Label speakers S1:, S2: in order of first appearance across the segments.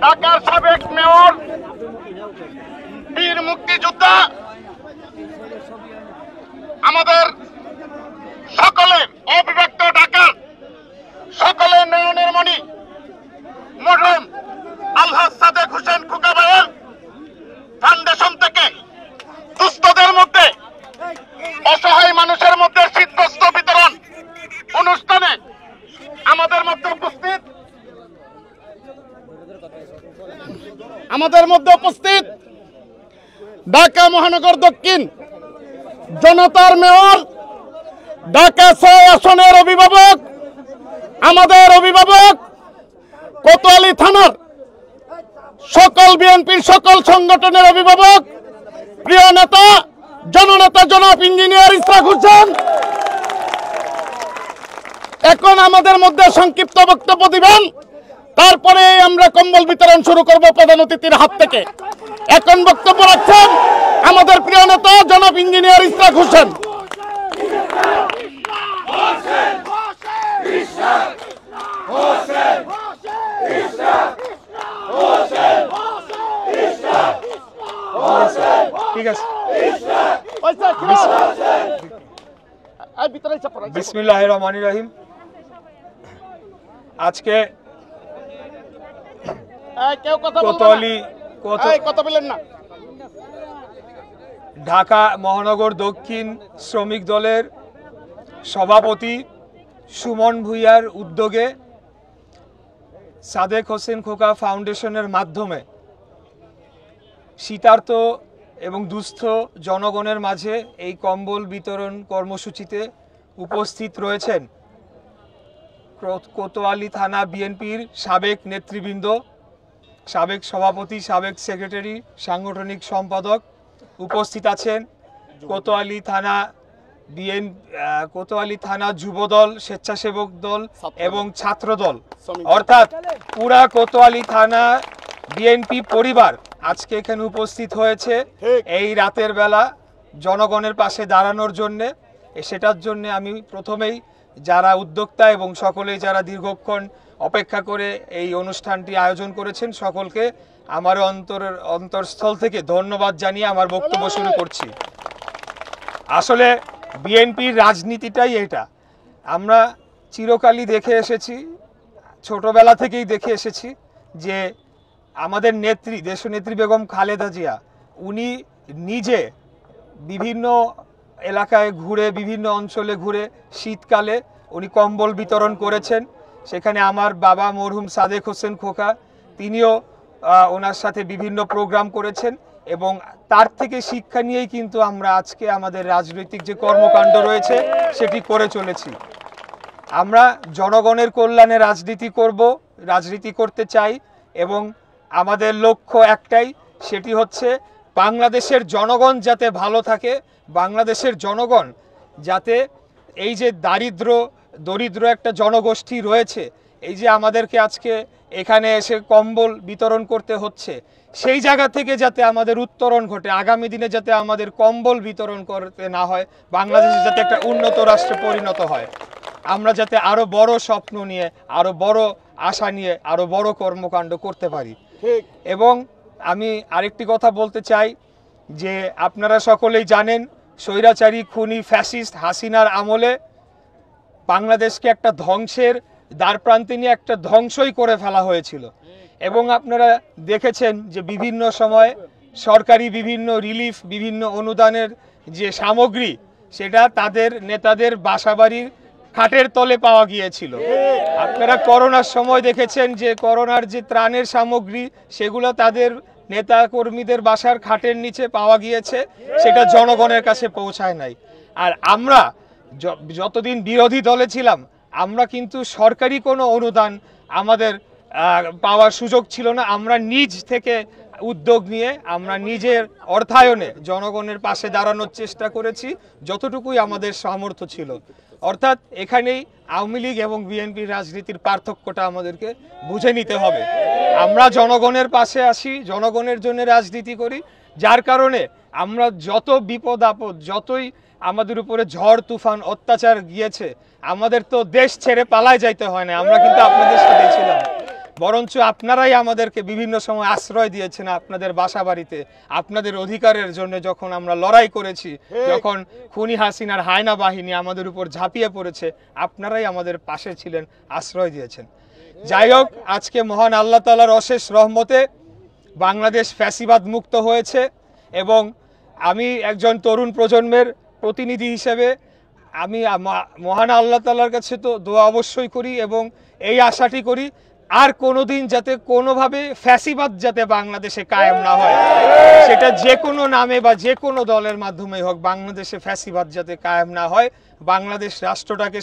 S1: ঢাকার সাবেক মেয়র বীর মুক্তিযোদ্ধা আমাদের সকলের অবিভক্ত ঢাকার সকলের নয়নের মণি মরহুম আলহাজ সাদেক হোসেন খোকা ভাইয়ের ফাউন্ডেশন থেকে দুস্থদের মধ্যে অসহায় মানুষের মধ্যে শীতবস্ত্র বিতরণ অনুষ্ঠানে আমাদের মধ্যে উপস্থিত ঢাকা মহানগর দক্ষিণ জনতার মেয়র, ঢাকা ৬ আসনের অভিভাবক, আমাদের অভিভাবক, কোতোয়ালী থানার সকল বিএনপির সকল সংগঠনের অভিভাবক, প্রিয় নেতা জননেতা জনাব ইঞ্জিনিয়ার ইশরাক হোসেন এখন আমাদের মধ্যে সংক্ষিপ্ত বক্তব্য দিবেন। তারপরে আমরা কম্বল বিতরণ শুরু করব প্রধান অতিথির হাত থেকে। এখন বক্তব্য রাখছেন আমাদের প্রিয় নেতা জনাব ইঞ্জিনিয়ার ইশরাক হোসেন।
S2: ঠিক আছে, বিসমিল্লাহির রহমানির রহিম। আজকে ঢাকা মহানগর দক্ষিণ শ্রমিক দলের সভাপতি সুমন ভূঁইয়ার উদ্যোগে সাদেক হোসেন খোকা ফাউন্ডেশনের মাধ্যমে শীতার্ত এবং দুস্থ জনগণের মাঝে এই কম্বল বিতরণ কর্মসূচিতে উপস্থিত রয়েছেন কোতোয়ালী থানা বিএনপির সাবেক নেতৃবৃন্দ, সাবেক সভাপতি, সাবেক সেক্রেটারি, সাংগঠনিক সম্পাদক। উপস্থিত আছেন কোতোয়ালী থানা যুবদল, স্বেচ্ছাসেবক দল এবং ছাত্র দল, অর্থাৎ পুরা কোতোয়ালী থানা বিএনপি পরিবার আজকে এখানে উপস্থিত হয়েছে এই রাতের বেলা জনগণের পাশে দাঁড়ানোর জন্যে। সেটার জন্য আমি প্রথমেই যারা উদ্যোক্তা এবং সকলেই যারা দীর্ঘক্ষণ অপেক্ষা করে এই অনুষ্ঠানটি আয়োজন করেছেন সকলকে আমার অন্তরস্থল থেকে ধন্যবাদ জানিয়ে আমার বক্তব্য শুরু করছি। আসলে বিএনপির রাজনীতিটাই এটা। আমরা চিরকালই দেখে এসেছি, ছোটবেলা থেকেই দেখে এসেছি যে আমাদের নেত্রী দেশনেত্রী বেগম খালেদা জিয়া উনি নিজে বিভিন্ন এলাকায় ঘুরে, বিভিন্ন অঞ্চলে ঘুরে শীতকালে উনি কম্বল বিতরণ করেছেন। সেখানে আমার বাবা মরহুম সাদেক হোসেন খোকা তিনিও ওনার সাথে বিভিন্ন প্রোগ্রাম করেছেন এবং তার থেকে শিক্ষা নিয়েই কিন্তু আমরা আজকে আমাদের রাজনৈতিক যে কর্মকাণ্ড রয়েছে সেটি করে চলেছি। আমরা জনগণের কল্যাণে রাজনীতি করতে চাই এবং আমাদের লক্ষ্য একটাই, সেটি হচ্ছে বাংলাদেশের জনগণ যাতে ভালো থাকে, বাংলাদেশের জনগণ যাতে এই যে দরিদ্র একটা জনগোষ্ঠী রয়েছে, এই যে আমাদেরকে আজকে এখানে এসে কম্বল বিতরণ করতে হচ্ছে, সেই জায়গা থেকে যাতে আমাদের উত্তরণ ঘটে, আগামী দিনে যাতে আমাদের কম্বল বিতরণ করতে না হয়, বাংলাদেশ যাতে একটা উন্নত রাষ্ট্রে পরিণত হয়, আমরা যাতে আরো বড় স্বপ্ন নিয়ে, আরো বড় আশা নিয়ে আরো বড় কর্মকাণ্ড করতে পারি। এবং আমি আরেকটি কথা বলতে চাই যে আপনারা সকলেই জানেন স্বৈরাচারী খুনি ফ্যাসিস্ট হাসিনার আমলে বাংলাদেশকে একটা ধ্বংসের দ্বারপ্রান্তে নিয়ে একটা ধ্বংসই করে ফেলা হয়েছিল এবং আপনারা দেখেছেন যে বিভিন্ন সময় সরকারি বিভিন্ন রিলিফ, বিভিন্ন অনুদানের যে সামগ্রী সেটা তাদের নেতাদের বাসাবাড়ির খাটের তলে পাওয়া গিয়েছিল। আপনারা করোনার সময় দেখেছেন যে করোনার যে ত্রাণের সামগ্রী সেগুলো তাদের নেতা কর্মীদের বাসার খাটের নিচে পাওয়া গিয়েছে, সেটা জনগণের কাছে পৌঁছায় নাই। আর আমরা যতদিন বিরোধী দলে ছিলাম আমরা কিন্তু সরকারি কোনো অনুদান আমাদের পাওয়ার সুযোগ ছিল না। আমরা নিজ থেকে উদ্যোগ নিয়ে আমরা নিজের অর্থায়নে জনগণের পাশে দাঁড়ানোর চেষ্টা করেছি যতটুকুই আমাদের সামর্থ্য ছিল। অর্থাৎ এখানেই আওয়ামী লীগ এবং বিএনপির রাজনীতির পার্থক্যটা আমাদেরকে বুঝে নিতে হবে। আমরা জনগণের পাশে আসি, জনগণের জন্য রাজনীতি করি, যার কারণে আমরা যত বিপদ আপদ, যতই আমাদের উপরে ঝড় তুফান অত্যাচার গিয়েছে, আমাদের তো দেশ ছেড়ে পালায় যাইতে হয় না, আমরা কিন্তু আপনাদের সাথে ছিলাম। বরঞ্চ আপনারাই আমাদেরকে বিভিন্ন সময় আশ্রয় দিয়েছেন আপনাদের বাসা বাড়িতে। আপনাদের অধিকারের জন্য যখন আমরা লড়াই করেছি, যখন খুনি হাসিনার হায়না বাহিনী আমাদের উপর ঝাঁপিয়ে পড়েছে, আপনারাই আমাদের পাশে ছিলেন, আশ্রয় দিয়েছেন। যাই হোক, আজকে মহান আল্লাহ তাআলার অশেষ রহমতে বাংলাদেশ ফ্যাসিবাদ মুক্ত হয়েছে এবং আমি একজন তরুণ প্রজন্মের প্রতিনিধি হিসেবে আমি মহান আল্লাহ তাআলার কাছে তো দোয়া অবশ্যই করি এবং এই আশাটি করি আর কোনোদিন যাতে কোনোভাবে ফ্যাসিবাদ যাতে বাংলাদেশে কায়েম না হয়, সেটা যে কোনো নামে বা যে কোনো দলের মাধ্যমে হোক, বাংলাদেশে ফ্যাসিবাদ যাতে কায়েম না হয়। বাংলাদেশ রাষ্ট্রটাকে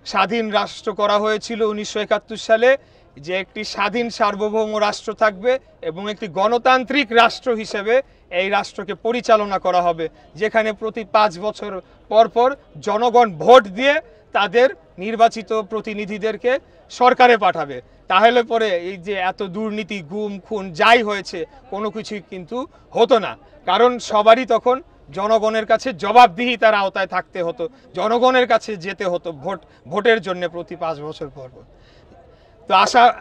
S2: স্বাধীন রাষ্ট্র করা হয়েছিল 1971 সালে, যে একটি স্বাধীন সার্বভৌম রাষ্ট্র থাকবে এবং একটি গণতান্ত্রিক রাষ্ট্র হিসেবে এই রাষ্ট্রকে পরিচালনা করা হবে, যেখানে প্রতি 5 বছর পর পর জনগণ ভোট দিয়ে তাদের নির্বাচিত প্রতিনিধিদেরকে সরকারে পাঠাবে। তাহলে পরে এই যে এত দুর্নীতি, গুম খুন যাই হয়েছে কোনো কিছুই কিন্তু হতো না, কারণ সবারই তখন জনগণের কাছে জবাবদিহিতার আওতায় থাকতে হতো, জনগণের কাছে যেতে হতো ভোটের জন্য প্রতি 5 বছর পর পর। তো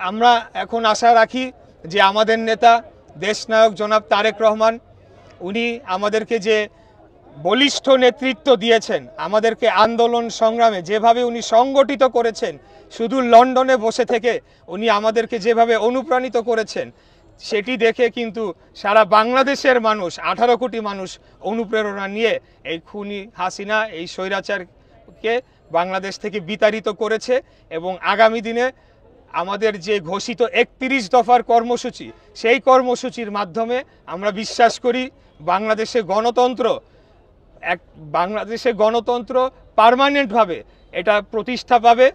S2: আমরা এখন আশা রাখি যে আমাদের নেতা দেশনায়ক জনাব তারেক রহমান, উনি আমাদেরকে যে বলিষ্ঠ নেতৃত্ব দিয়েছেন, আমাদেরকে আন্দোলন সংগ্রামে যেভাবে উনি সংগঠিত করেছেন, শুধু লন্ডনে বসে থেকে উনি আমাদেরকে যেভাবে অনুপ্রাণিত করেছেন, সেটি দেখে কিন্তু সারা বাংলাদেশের মানুষ, 18 কোটি মানুষ অনুপ্রেরণা নিয়ে এই খুনি হাসিনা, এই স্বৈরাচারকে বাংলাদেশ থেকে বিতাড়িত করেছে। এবং আগামী দিনে আমাদের যে ঘোষিত 31 দফার কর্মসূচি, সেই কর্মসূচির মাধ্যমে আমরা বিশ্বাস করি বাংলাদেশে গণতন্ত্র পার্মানেন্টভাবে এটা প্রতিষ্ঠা পাবে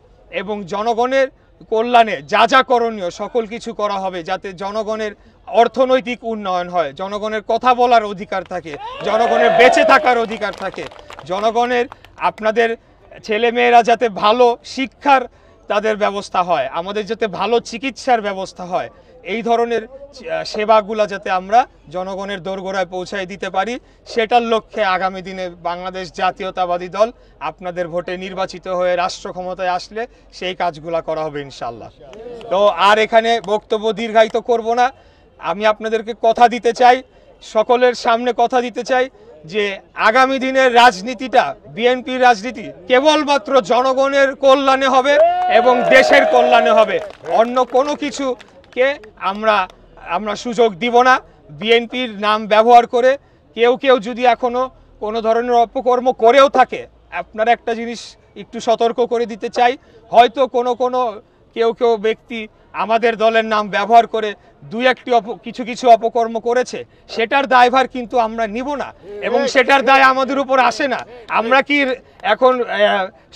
S2: এবং জনগণের কল্যাণে যা যা করণীয় সকল কিছু করা হবে, যাতে জনগণের অর্থনৈতিক উন্নয়ন হয়, জনগণের কথা বলার অধিকার থাকে, জনগণের বেঁচে থাকার অধিকার থাকে, জনগণের আপনাদের ছেলেমেয়েরা যাতে ভালো শিক্ষার তাদের ব্যবস্থা হয়, আমাদের যাতে ভালো চিকিৎসার ব্যবস্থা হয়, এই ধরনের সেবাগুলো যাতে আমরা জনগণের দোরগোড়ায় পৌঁছায় দিতে পারি, সেটার লক্ষ্যে আগামী দিনে বাংলাদেশ জাতীয়তাবাদী দল আপনাদের ভোটে নির্বাচিত হয়ে রাষ্ট্র ক্ষমতায় আসলে সেই কাজগুলো করা হবে ইনশাল্লাহ। তো আর এখানে বক্তব্য দীর্ঘায়িত করব না, আমি আপনাদেরকে কথা দিতে চাই, সকলের সামনে কথা দিতে চাই যে আগামী দিনের রাজনীতিটা, বিএনপির রাজনীতি কেবলমাত্র জনগণের কল্যাণে হবে এবং দেশের কল্যাণে হবে, অন্য কোনো কিছুকে আমরা সুযোগ দিব না। বিএনপির নাম ব্যবহার করে কেউ যদি এখনো কোনো ধরনের অপকর্ম করেও থাকে, আপনারা একটা জিনিস একটু সতর্ক করে দিতে চাই, হয়তো কোনো কেউ ব্যক্তি আমাদের দলের নাম ব্যবহার করে কিছু অপকর্ম করেছে, সেটার দায়ভার কিন্তু আমরা নিব না এবং সেটার দায় আমাদের উপর আসে না। আমরা কি এখন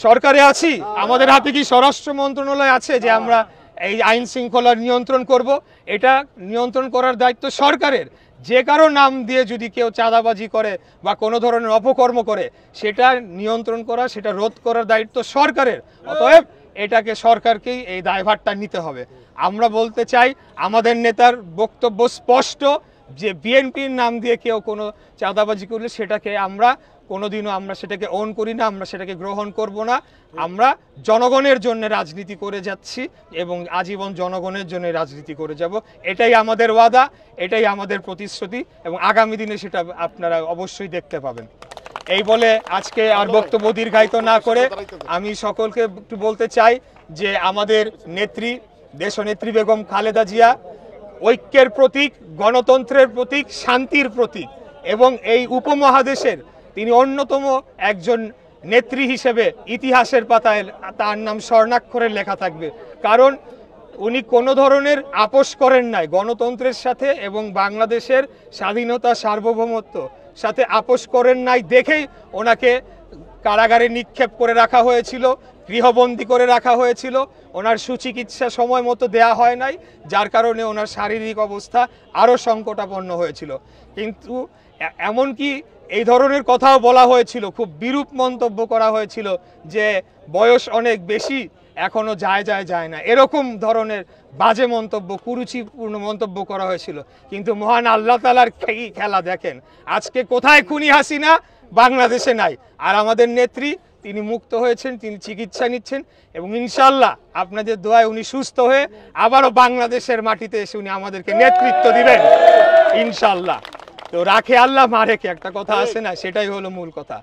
S2: সরকারে আছি? আমাদের হাতে কি স্বরাষ্ট্র মন্ত্রণালয় আছে যে আমরা এই আইন শৃঙ্খলা নিয়ন্ত্রণ করব? এটা নিয়ন্ত্রণ করার দায়িত্ব সরকারের। যে কারো নাম দিয়ে যদি কেউ চাঁদাবাজি করে বা কোনো ধরনের অপকর্ম করে, সেটা নিয়ন্ত্রণ করা, সেটা রোধ করার দায়িত্ব সরকারের। অতএব এটাকে সরকারকেই এই দায়ভারটা নিতে হবে। আমরা বলতে চাই, আমাদের নেতার বক্তব্য স্পষ্ট যে বিএনপির নাম দিয়ে কেউ কোনো চাঁদাবাজি করলে সেটাকে কোনোদিনও আমরা সেটাকে অন করি না, আমরা সেটাকে গ্রহণ করব না। আমরা জনগণের জন্য রাজনীতি করে যাচ্ছি এবং আজীবন জনগণের জন্য রাজনীতি করে যাব, এটাই আমাদের ওয়াদা, এটাই আমাদের প্রতিশ্রুতি এবং আগামী দিনে সেটা আপনারা অবশ্যই দেখতে পাবেন। এই বলে আজকে আর বক্তব্য দীর্ঘায়িত না করে আমি সকলকে একটু বলতে চাই যে আমাদের নেত্রী, দেশনেত্রী বেগম খালেদা জিয়া ঐক্যের প্রতীক, গণতন্ত্রের প্রতীক, শান্তির প্রতীক এবং এই উপমহাদেশের তিনি অন্যতম একজন নেত্রী হিসেবে ইতিহাসের পাতায় তার নাম স্বর্ণাক্ষরে লেখা থাকবে, কারণ উনি কোনো ধরনের আপোষ করেন নাই গণতন্ত্রের সাথে এবং বাংলাদেশের স্বাধীনতা, সার্বভৌমত্ব সাথে আপোষ করেন নাই দেখেই ওনাকে কারাগারে নিক্ষেপ করে রাখা হয়েছিল, গৃহবন্দী করে রাখা হয়েছিল, ওনার সুচিকিৎসা সময় মতো দেয়া হয় নাই, যার কারণে ওনার শারীরিক অবস্থা আরও সংকটাপন্ন হয়েছিল। কিন্তু এমনকি এই ধরনের কথাও বলা হয়েছিল, খুব বিরূপ মন্তব্য করা হয়েছিল যে বয়স অনেক বেশি, এখনো যায় না, এরকম ধরনের বাজে মন্তব্য, কুরুচিপূর্ণ মন্তব্য করা হয়েছিল। কিন্তু মহান আল্লাহ তাআলার খেলা দেখেন, আজকে কোথায় খুনি হাসিনা? বাংলাদেশে নাই। আর আমাদের নেত্রী তিনি মুক্ত হয়েছেন, তিনি চিকিৎসা নিচ্ছেন এবং ইনশাল্লাহ আপনাদের দোয়ায় উনি সুস্থ হয়ে আবারও বাংলাদেশের মাটিতে এসে উনি আমাদেরকে নেতৃত্ব দিবেন ইনশাল্লাহ। তো রাখে আল্লাহ মা রেখে একটা কথা আছে না, সেটাই হলো মূল কথা।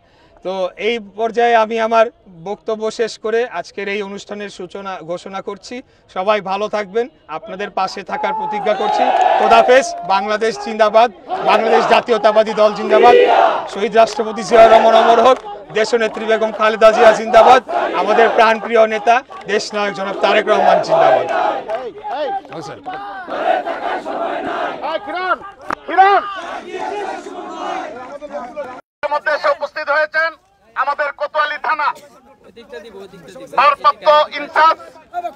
S2: তো এই পর্যায়ে আমি আমার বক্তব্য শেষ করে আজকের এই অনুষ্ঠানের সূচনা ঘোষণা করছি। সবাই ভালো থাকবেন, আপনাদের পাশে থাকার প্রতিজ্ঞা করছি। খোদাফেজ। বাংলাদেশ জিন্দাবাদ, বাংলাদেশ জাতীয়তাবাদী দল জিন্দাবাদ, শহীদ রাষ্ট্রপতি জিয়া রহমান অমর হোক, দেশনেত্রী বেগম খালেদা জিয়া জিন্দাবাদ, আমাদের প্রাণপ্রিয় নেতা দেশ নায়ক জনাব তারেক রহমান জিন্দাবাদ।
S1: মধ্যে উপস্থিত হয়েছেন আমাদের কোতোয়ালি থানা ভারপ্রাপ্ত ইনচার্জ,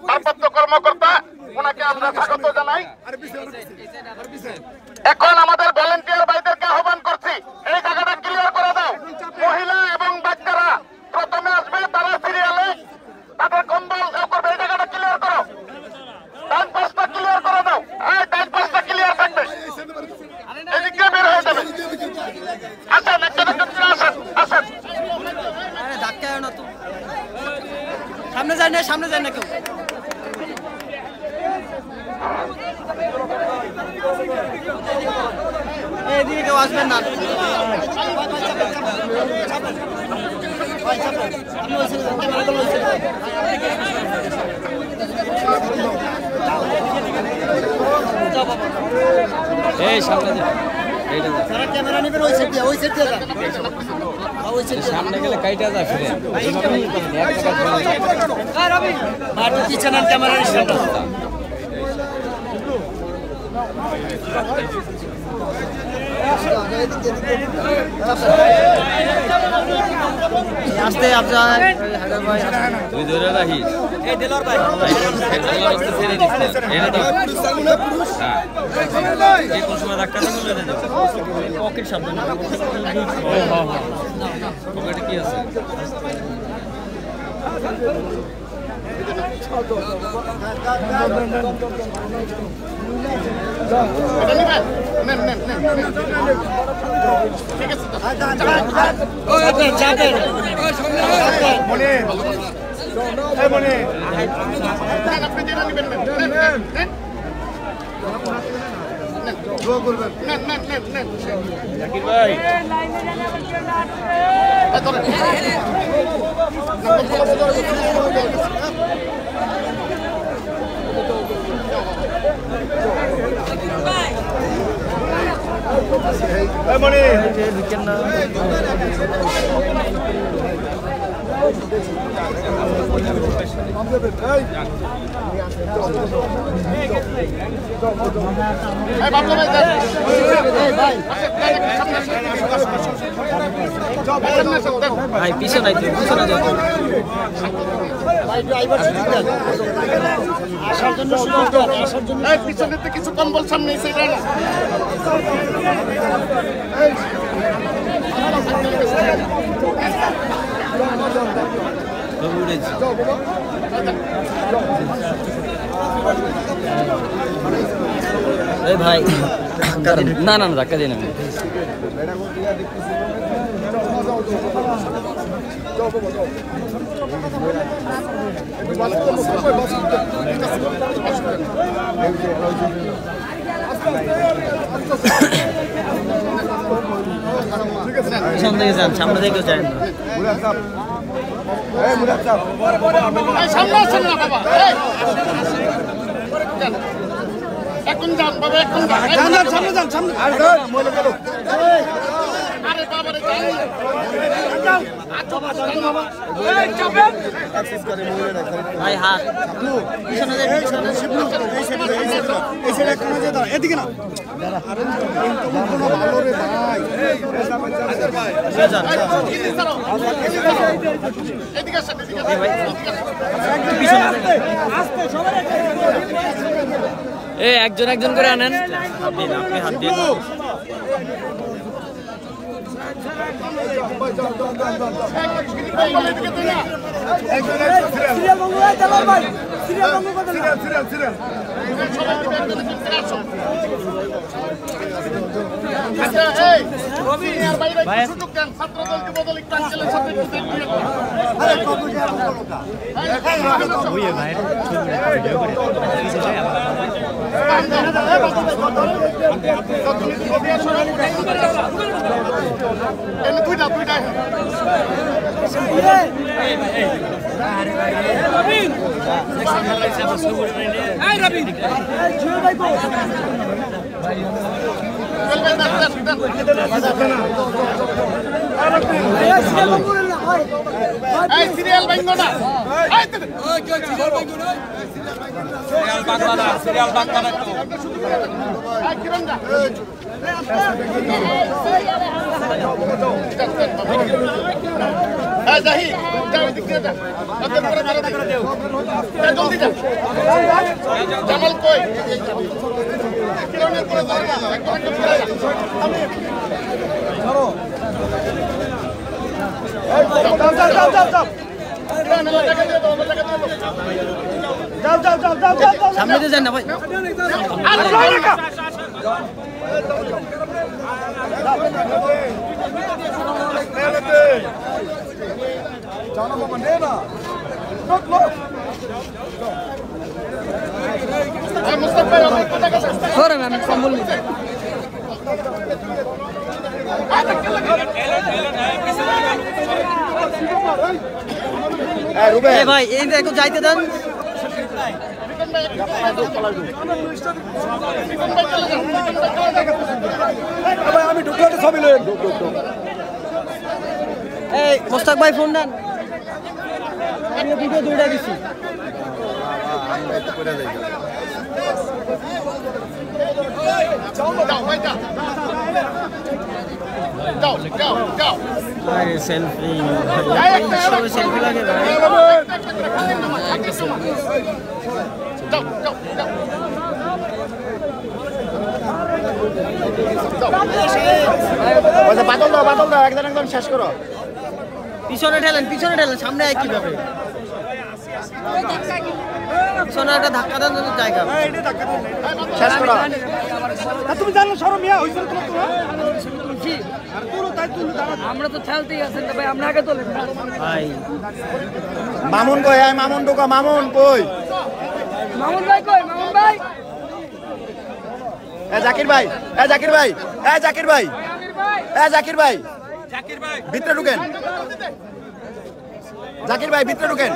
S1: ভারপ্রাপ্ত কর্মকর্তা, ওনাকে আমরা স্বাগত জানাই। এখন আমাদের ভলেন্টিয়ার ভাইদেরকে আহ্বান করছি, এই জায়গাটা ক্লিয়ার করে দাও। মহিলা এবং বাচ্চারা প্রথমে আসবে, তারা সিরিয়ালে তাদের কম্বল করবে। এই জায়গাটা ক্লিয়ার করো, ডান পাশটা ক্লিয়ার করে দাও। হ্যাঁ, ডান পাশটা ক্লিয়ার থাকবে, এদিকে বের হয়ে যাবে। আসেন, একটা আসেন, আসেন।
S3: সামনে যায় না, সামনে যায় না কেউ। এদিকে কেউ আসবেন না। এই সামনে ক্যামেরা নেবেন, ওই সাইড দিয়ে, ওই সাইড দিয়ে সামনে গেলে কাইটা যায় ফিরে পিছনে ক্যামেরা আসতে আপনার তুই ধরে রাখিস। এই দিলর ভাই ছেড়ে দিস এটা তো যে কোন সময় ধাক্কা দিলে পকেট সামনে পকেটে কি আছে? ভাই পিছনে পিছনে যাবো আসার জন্য পিছনে তো কিছু কম্বল সামনে সেটা না ভাই না না ধাক্কা দিই না সামনে থেকে যান সামনে থেকে যান
S1: এখন যান বাবা এখন সামনে যান সামনে আরে বাবা রে
S3: ভাই হাত পিছনে যান
S1: এদিকে না ভালো রে ভাই এদিকে আসেন
S3: এ একজন একজন করে আনেন আপনি হাত দিন
S1: সিনিয়র ভাইরা একটু সুযোগ দেন, ছাত্রদল যুবদল একটু আঙ্কেলের সাথে একটু দেখি। সিরিয়াল বাংলা সিরিয়াল বাংলা জামাল কই কিরণের করে
S3: সামনে দিয়ে যান না ভাই সরেন আমি সম্বল নিই ভাই এই একটু যাইতে দেন
S4: আমি ঢুকলে ছবি নেন
S3: এই মোস্তাক ভাই ফোন দেন আমি ভিডিও দুইটা দিছি সেলফি সেলফি লাগে
S4: বাদল দাও একজন একজন শেষ করো
S3: পিছনে ঠেলেন সামনে আয় কিভাবে পিছনে একটা ধাক্কা দেন জায়গা
S4: শেষ করো
S5: তুমি জানো সরো মিয়া হইছিল
S3: আমরা তো খেলতেই আছেন ভাই আমরা আগে তোলেন ভাই
S4: মামুন কই আয় মামুন ঢোকা মামুন কই
S3: মামুন ভাই কই মামুন ভাই
S4: এ জাকির ভাই এ জাকির ভাই এ জাকির ভাই এ জাকির ভাই ভিতরে ঢুকেন জাকির ভাই ভিতরে ঢুকেন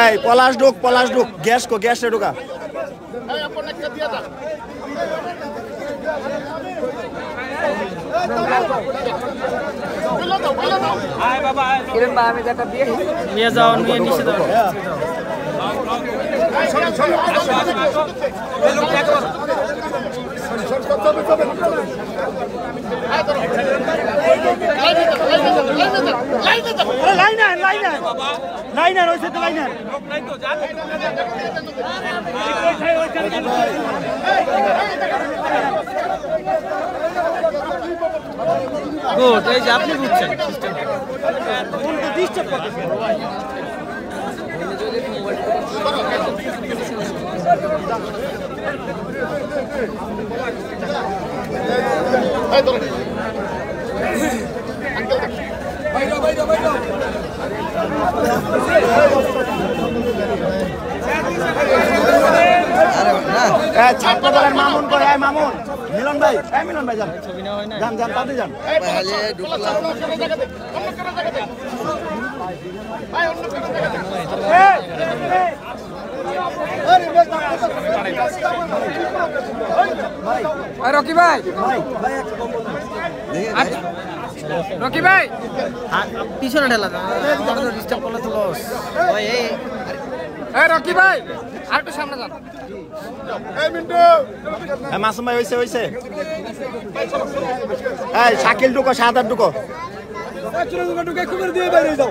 S4: এই পলাশ ঢুক গ্যাসে ঢুকা
S3: কিরণ ভাই আমি দেখা দিয়ে নিয়ে যাও নিয়ে নিচে দাও
S5: লাইনার হইছে তো লাইনার
S3: গুড এই যে আপনি বুঝছেন
S4: ছাত্রদলের মামুন কই আয় মামুন মিলন ভাই যান
S3: ছবি না হয় না
S4: যান তাতে যান
S3: রকি ভাই রকি ভাই পিছনে ঢেলা ডিস্টার্ব করলে তো লস ভাই এই রকি ভাই আর একটু সামনে যান
S4: মাসুম ভাই হইছে এই শাকিল ঢুকো সাদার ঢুকো
S5: ঢুকে দিয়ে বাইরে যাও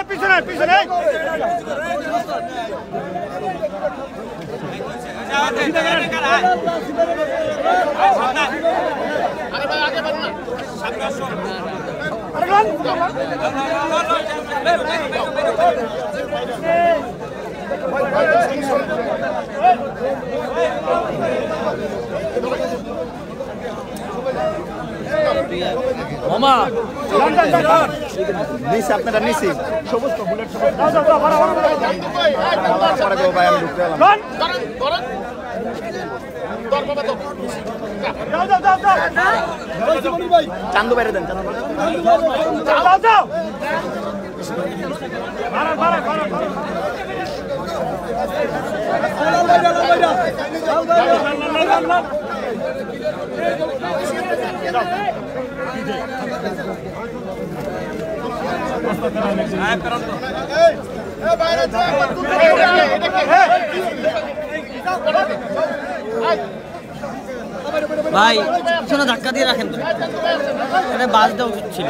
S5: পিছনে পিছনে
S3: মামা
S4: নিচে আপনারা নিচে চান্দু বাইরে দেন
S3: ভাই পিছনে ধাক্কা দিয়ে রাখেন তো, এটা বাস দেওয়া উচিত ছিল।